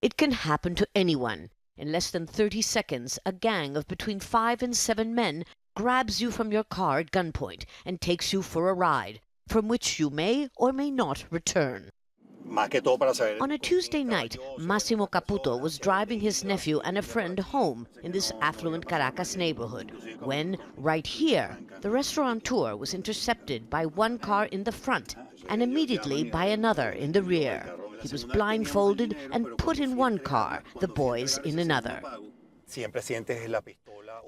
It can happen to anyone. In less than 30 seconds, a gang of between 5 and 7 men grabs you from your car at gunpoint and takes you for a ride, from which you may or may not return. On a Tuesday night, Massimo Caputo was driving his nephew and a friend home in this affluent Caracas neighborhood when, right here, the restaurateur was intercepted by one car in the front and immediately by another in the rear. He was blindfolded and put in one car, the boys in another.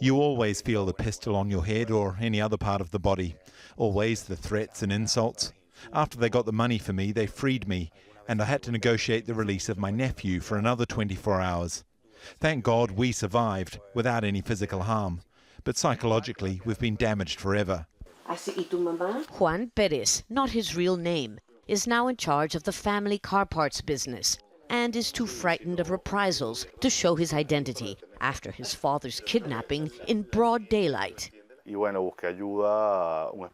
You always feel the pistol on your head or any other part of the body. Always the threats and insults. After they got the money for me, they freed me, and I had to negotiate the release of my nephew for another 24 hours. Thank God we survived without any physical harm, but psychologically we've been damaged forever. Juan Perez, not his real name, is now in charge of the family car parts business and is too frightened of reprisals to show his identity after his father's kidnapping in broad daylight.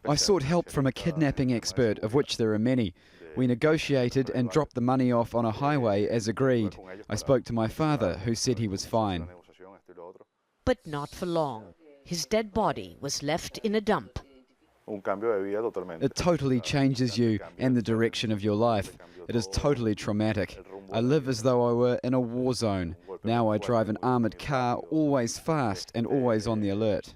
I sought help from a kidnapping expert, of which there are many. We negotiated and dropped the money off on a highway as agreed. I spoke to my father, who said he was fine. But not for long. His dead body was left in a dump. It totally changes you and the direction of your life. It is totally traumatic. I live as though I were in a war zone. Now I drive an armoured car, always fast and always on the alert.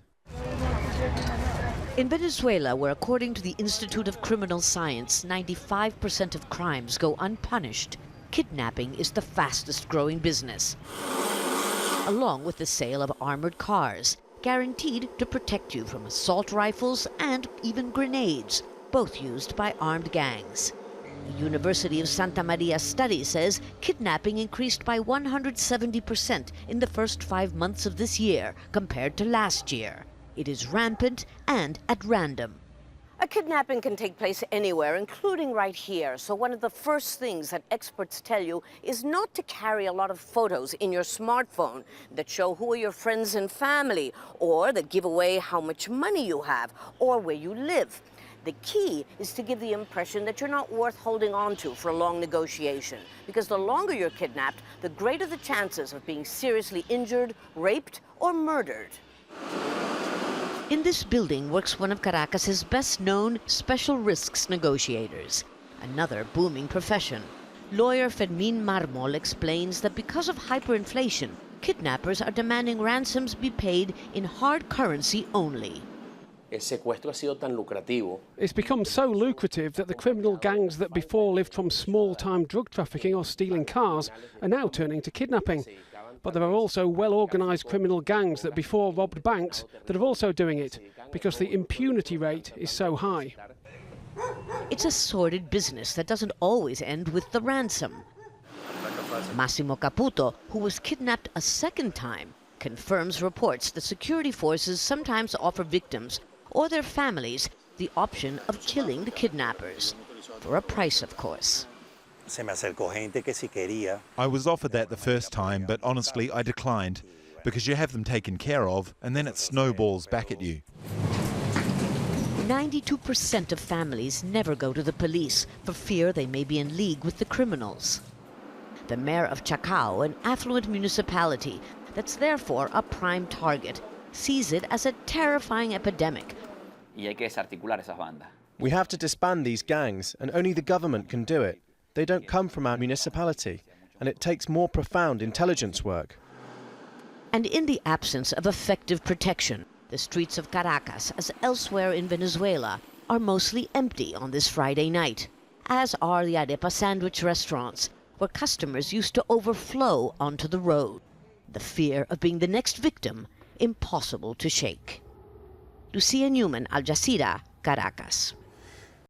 In Venezuela, where according to the Institute of Criminal Science, 95% of crimes go unpunished, kidnapping is the fastest growing business, along with the sale of armored cars, guaranteed to protect you from assault rifles and even grenades, both used by armed gangs. The University of Santa Maria study says kidnapping increased by 170% in the first 5 months of this year compared to last year. It is rampant and at random. A kidnapping can take place anywhere, including right here. So one of the first things that experts tell you is not to carry a lot of photos in your smartphone that show who are your friends and family, or that give away how much money you have, or where you live. The key is to give the impression that you're not worth holding on to for a long negotiation, because the longer you're kidnapped, the greater the chances of being seriously injured, raped, or murdered. In this building works one of Caracas's best-known special risks negotiators, another booming profession. Lawyer Fermín Mármol explains that because of hyperinflation, kidnappers are demanding ransoms be paid in hard currency only. It's become so lucrative that the criminal gangs that before lived from small-time drug trafficking or stealing cars are now turning to kidnapping. But there are also well-organised criminal gangs that before robbed banks that are also doing it, because the impunity rate is so high. It's a sordid business that doesn't always end with the ransom. Massimo Caputo, who was kidnapped a second time, confirms reports that security forces sometimes offer victims or their families the option of killing the kidnappers, for a price, of course. I was offered that the first time, but honestly I declined, because you have them taken care of and then it snowballs back at you. 92% of families never go to the police for fear they may be in league with the criminals. The mayor of Chacao, an affluent municipality that's therefore a prime target, sees it as a terrifying epidemic. We have to disband these gangs, and only the government can do it. They don't come from our municipality, and it takes more profound intelligence work. And in the absence of effective protection, the streets of Caracas, as elsewhere in Venezuela, are mostly empty on this Friday night, as are the arepa sandwich restaurants, where customers used to overflow onto the road. The fear of being the next victim, impossible to shake. Lucia, Newman, Jazeera, Caracas.